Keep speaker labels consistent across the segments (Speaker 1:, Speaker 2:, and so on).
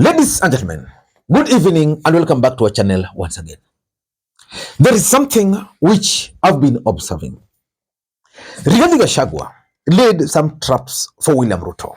Speaker 1: Ladies and gentlemen, good evening and welcome back to our channel once again. There is something which I've been observing. Rigathi Gachagua laid some traps for William Ruto,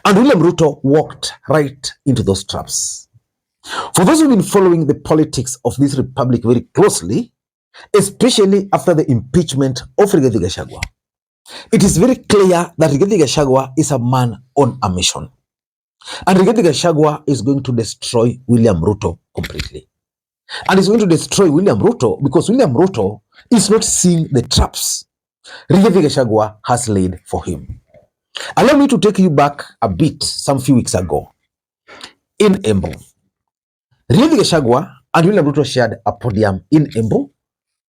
Speaker 1: and William Ruto walked right into those traps. For those who've been following the politics of this republic very closely, especially after the impeachment of Rigathi Gachagua, it is very clear that Rigathi Gachagua is a man on a mission. And Rigathi Gachagua is going to destroy William Ruto completely. And he's going to destroy William Ruto because William Ruto is not seeing the traps Rigathi Gachagua has laid for him. Allow me to take you back a bit some few weeks ago. In Embu, Rigathi Gachagua and William Ruto shared a podium in Embu.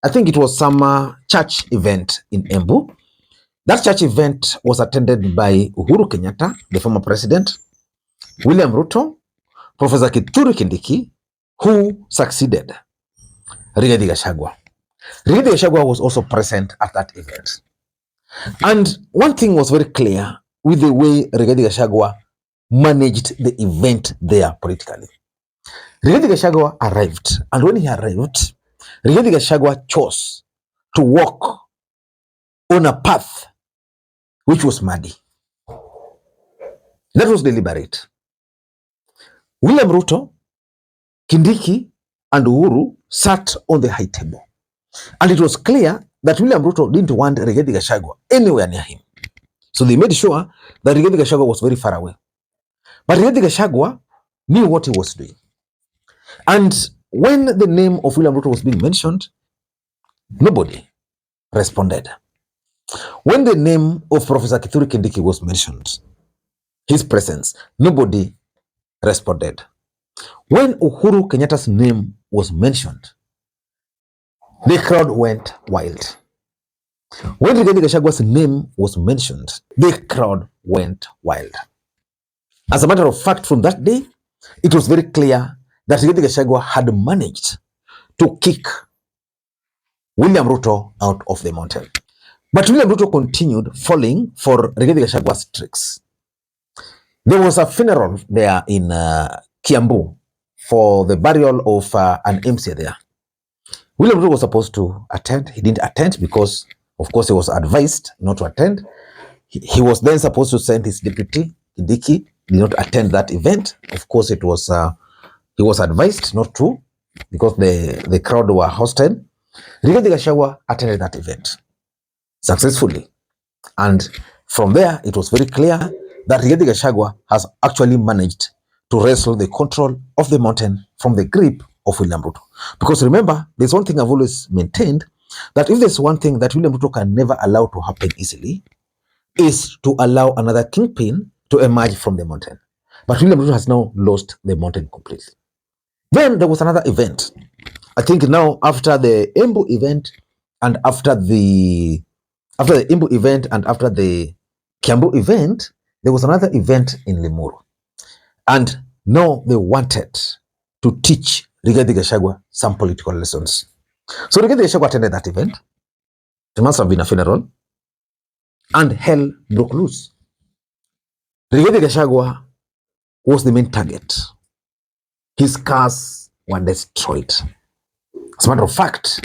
Speaker 1: I think it was some church event in Embu. That church event was attended by Uhuru Kenyatta, the former president, William Ruto, Professor Kithure Kindiki, who succeeded Rigathi Gachagua. Rigathi Gachagua was also present at that event. And one thing was very clear with the way Rigathi Gachagua managed the event there politically. Rigathi Gachagua arrived, and when he arrived, Rigathi Gachagua chose to walk on a path which was muddy. That was deliberate. William Ruto, Kindiki, and Uhuru sat on the high table. And it was clear that William Ruto didn't want Rigathi Gachagua anywhere near him. So they made sure that Rigathi Gachagua was very far away. But Rigathi Gachagua knew what he was doing. And when the name of William Ruto was being mentioned, nobody responded. When the name of Professor Kithure Kindiki was mentioned, his presence, nobody responded. When Uhuru Kenyatta's name was mentioned, the crowd went wild. When Rigathi Gachagua's name was mentioned, the crowd went wild. As a matter of fact, from that day, it was very clear that Rigathi Gachagua had managed to kick William Ruto out of the mountain. But William Ruto continued falling for Rigathi Gachagua's tricks. There was a funeral there in Kiambu for the burial of an MC there. William Ruto was supposed to attend. He didn't attend because, of course, he was advised not to attend. He was then supposed to send his deputy, Kindiki, did not attend that event. Of course, it was he was advised not to because the crowd were hostile. Rigathi Gachagua attended that event successfully. And from there, it was very clear that Rigathi Gachagua has actually managed to wrestle the control of the mountain from the grip of William Ruto. Because remember, there's one thing I've always maintained, that if there's one thing that William Ruto can never allow to happen easily, is to allow another kingpin to emerge from the mountain. But William Ruto has now lost the mountain completely. Then there was another event. I think now after the Embu event and after the Embu event and after the Kiambu event, there was another event in Limuru. And now they wanted to teach Rigathi Gachagua some political lessons. So Rigathi Gachagua attended that event. It must have been a funeral. And hell broke loose. Rigathi Gachagua was the main target. His cars were destroyed. As a matter of fact,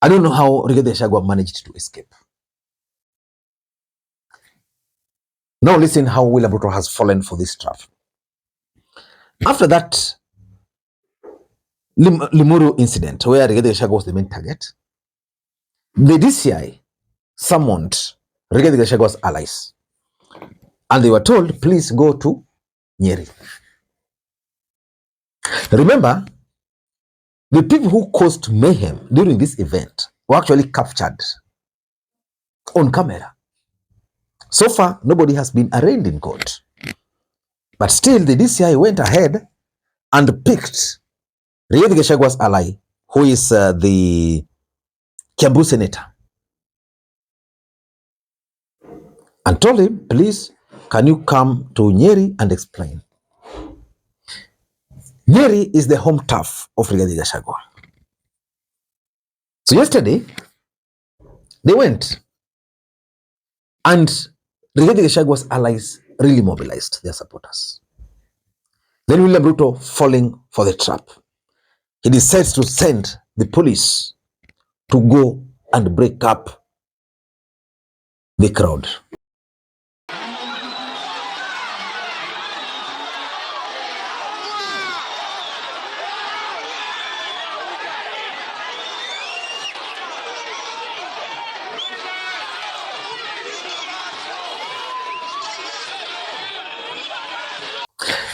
Speaker 1: I don't know how Rigathi Gachagua managed to escape. Now listen how William Ruto has fallen for this trap. After that Limuru incident, where Rigathi Gachagua was the main target, the DCI summoned Rigathi Gachagua's allies. And they were told, please go to Nyeri. Remember, the people who caused mayhem during this event were actually captured on camera. So far, nobody has been arraigned in court. But still, the DCI went ahead and picked Rigathi Gachagua's ally, who is the Kiambu senator, and told him, please, can you come to Nyeri and explain? Nyeri is the home turf of Rigathi Gachagua. So yesterday, they went, and Rigathi Gachagua's allies really mobilized their supporters. Then William Ruto falling for the trap. He decides to send the police to go and break up the crowd.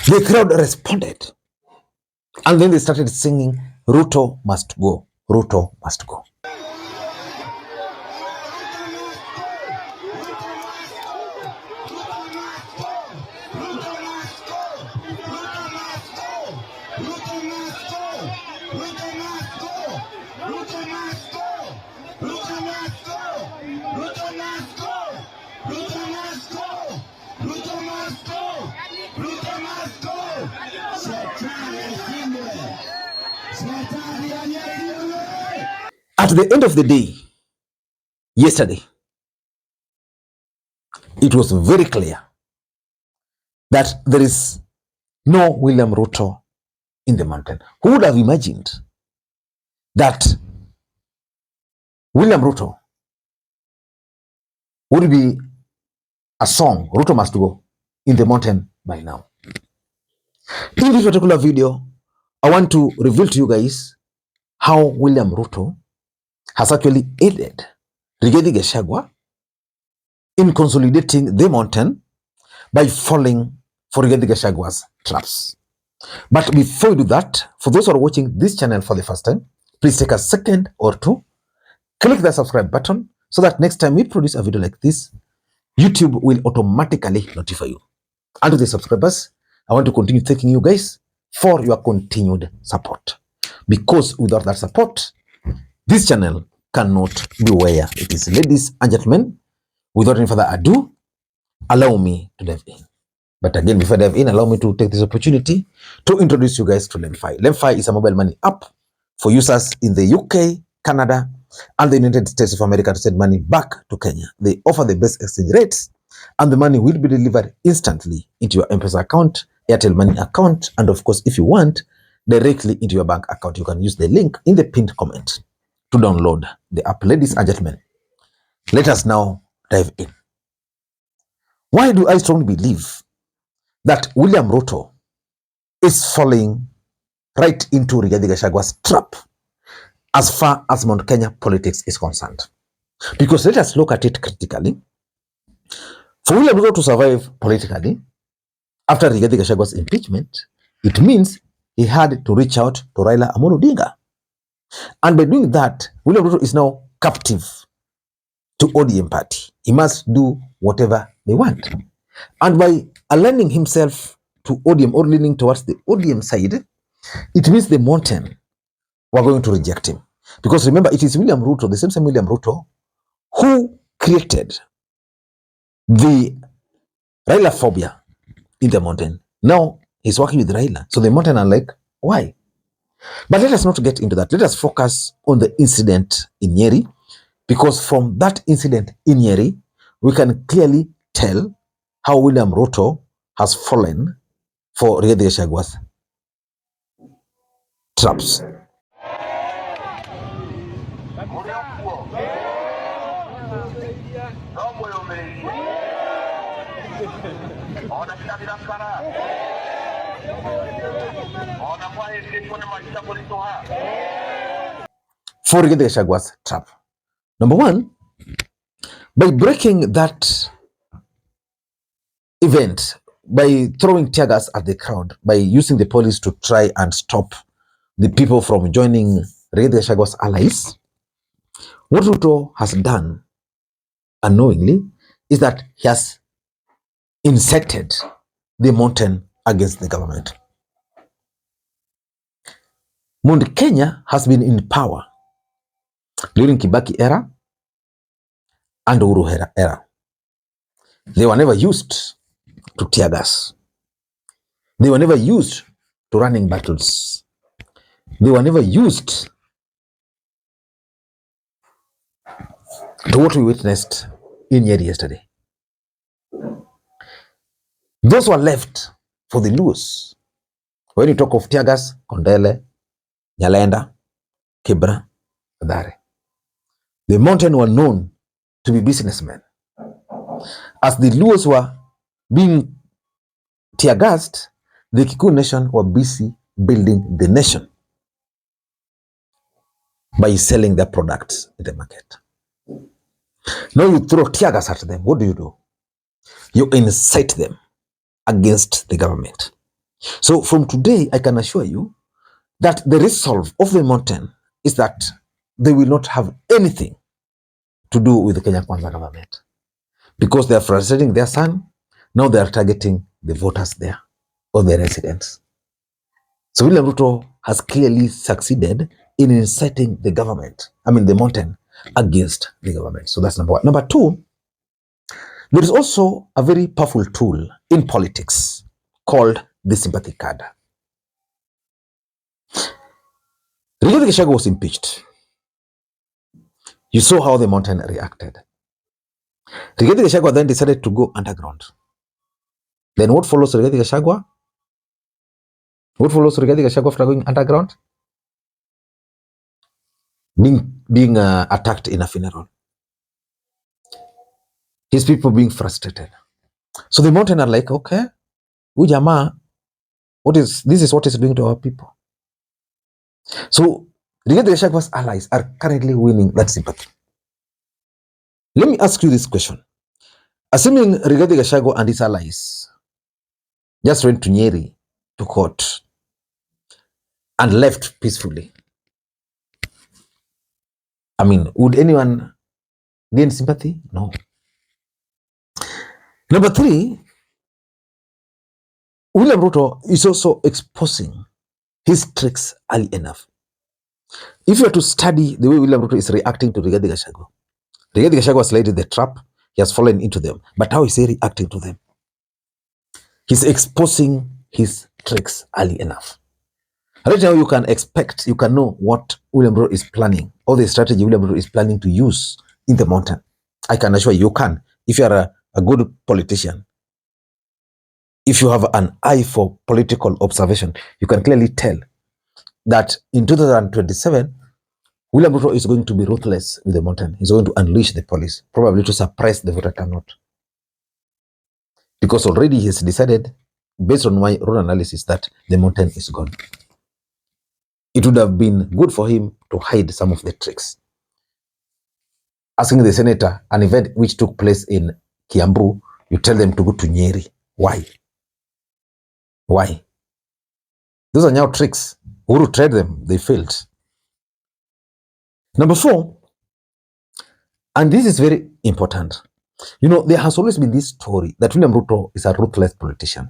Speaker 1: The crowd responded, and then they started singing, Ruto must go, Ruto must go. At the end of the day, yesterday, it was very clear that there is no William Ruto in the mountain. Who would have imagined that William Ruto would be a song, Ruto must go, in the mountain by now? In this particular video, I want to reveal to you guys how William Ruto has actually aided Rigathi Gachagua in consolidating the mountain by falling for Rigathi Gachagua's traps. But before we do that, for those who are watching this channel for the first time, please take a second or two, click the subscribe button so that next time we produce a video like this, YouTube will automatically notify you. And to the subscribers, I want to continue thanking you guys for your continued support. Because without that support, this channel cannot be where it is. Ladies and gentlemen, without any further ado, allow me to dive in. But again, before I dive in, allow me to take this opportunity to introduce you guys to LemFi. LemFi is a mobile money app for users in the UK, Canada, and the United States of America to send money back to Kenya. They offer the best exchange rates, and the money will be delivered instantly into your Mpesa account, Airtel Money account, and of course, if you want, directly into your bank account. You can use the link in the pinned comment to download the app. Ladies and gentlemen, let us now dive in. Why do I strongly believe that William Ruto is falling right into Rigathi Gachagua's trap as far as Mount Kenya politics is concerned? Because let us look at it critically. For William Ruto to survive politically after Rigathi Gachagua's impeachment, it means he had to reach out to Raila Odinga. And by doing that, William Ruto is now captive to ODM party. He must do whatever they want. And by aligning himself to ODM or leaning towards the ODM side, it means the mountain were going to reject him. Because remember, it is William Ruto, the same William Ruto, who created the Raila phobia in the mountain. Now he's working with Raila. So the mountain are like, why? But let us not get into that. Let us focus on the incident in Nyeri, because from that incident in Nyeri, we can clearly tell how William Ruto has fallen for Rigathi Gachagua's traps. For Rigathi Gachagua's trap. Number one, by breaking that event, by throwing tear gas at the crowd, by using the police to try and stop the people from joining Rigathi Gachagua's allies, what Ruto has done unknowingly is that he has incited the mountain against the government. Mount Kenya has been in power during Kibaki era and Uhuru era. They were never used to tear gas. They were never used to running battles. They were never used to what we witnessed in Nyeri yesterday. Those were left for the Luos When you talk of tear gas, Kondele, Nyalenda, Kibra, Dare. The mountain were known to be businessmen. As the Luos were being tear gassed, the Kikuyu nation were busy building the nation by selling their products in the market. Now you throw tear gas at them. What do? You incite them against the government. So from today, I can assure you that the resolve of the mountain is that they will not have anything to do with the Kenya Kwanza government, because they are frustrating their son. Now they are targeting the voters there or the residents. So William Ruto has clearly succeeded in inciting the government, the mountain, against the government. So that's number one. Number two, there is also a very powerful tool in politics called the sympathy card. Rigathi Gachagua was impeached. You saw how the mountain reacted. Rigathi Gachagua then decided to go underground. Then what follows Rigathi Gachagua? What follows Rigathi Gachagua after going underground? Being attacked in a funeral. His people being frustrated. So the mountain are like, okay, Ujama, this is what is doing to our people. So Rigathi Gachagua's allies are currently winning that sympathy. Let me ask you this question. Assuming Rigathi Gachagua and his allies just went to Nyeri to court and left peacefully, would anyone gain sympathy? No. Number three, William Ruto is also exposing his tricks early enough. If you are to study the way William Ruto is reacting to Rigathi Gachagua has laid the trap, he has fallen into them. But how is he reacting to them? He's exposing his tricks early enough. Right now, you can know what William Ruto is planning, or the strategy William Ruto is planning to use in the mountain. I can assure you can. If you are a good politician, if you have an eye for political observation, you can clearly tell that in 2027, William Ruto is going to be ruthless with the mountain. He's going to unleash the police, probably to suppress the voter turnout. Because already he has decided, based on my own analysis, that the mountain is gone. It would have been good for him to hide some of the tricks. Asking the senator an event which took place in Kiambu, you tell them to go to Nyeri. Why? Why? Those are now tricks. Uhuru tried them, they failed. Number four, and this is very important. There has always been this story that William Ruto is a ruthless politician.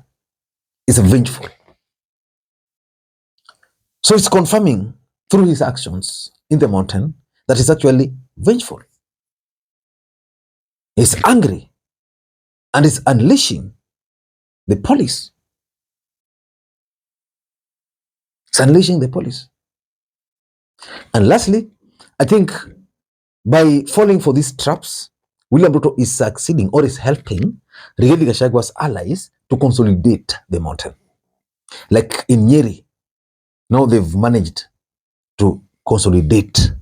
Speaker 1: He's vengeful. So it's confirming through his actions in the mountain that he's actually vengeful. He's angry and is unleashing the police. It's unleashing the police. And lastly, I think by falling for these traps, William Ruto is succeeding or is helping Rigathi Gachagua's allies to consolidate the mountain. Like in Nyeri, now they've managed to consolidate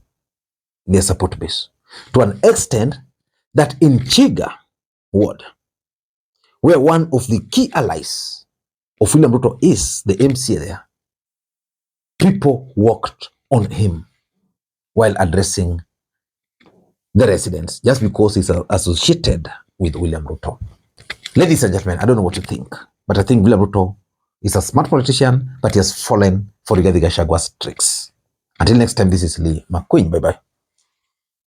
Speaker 1: their support base to an extent that in Chiga ward, where one of the key allies of William Ruto is the MCA there, people walked on him while addressing the residents just because he's associated with William Ruto. Ladies and gentlemen, I don't know what you think, but I think William Ruto is a smart politician, but he has fallen for Rigathi Gachagua's tricks. Until next time, this is Lee Makwiny. Bye-bye.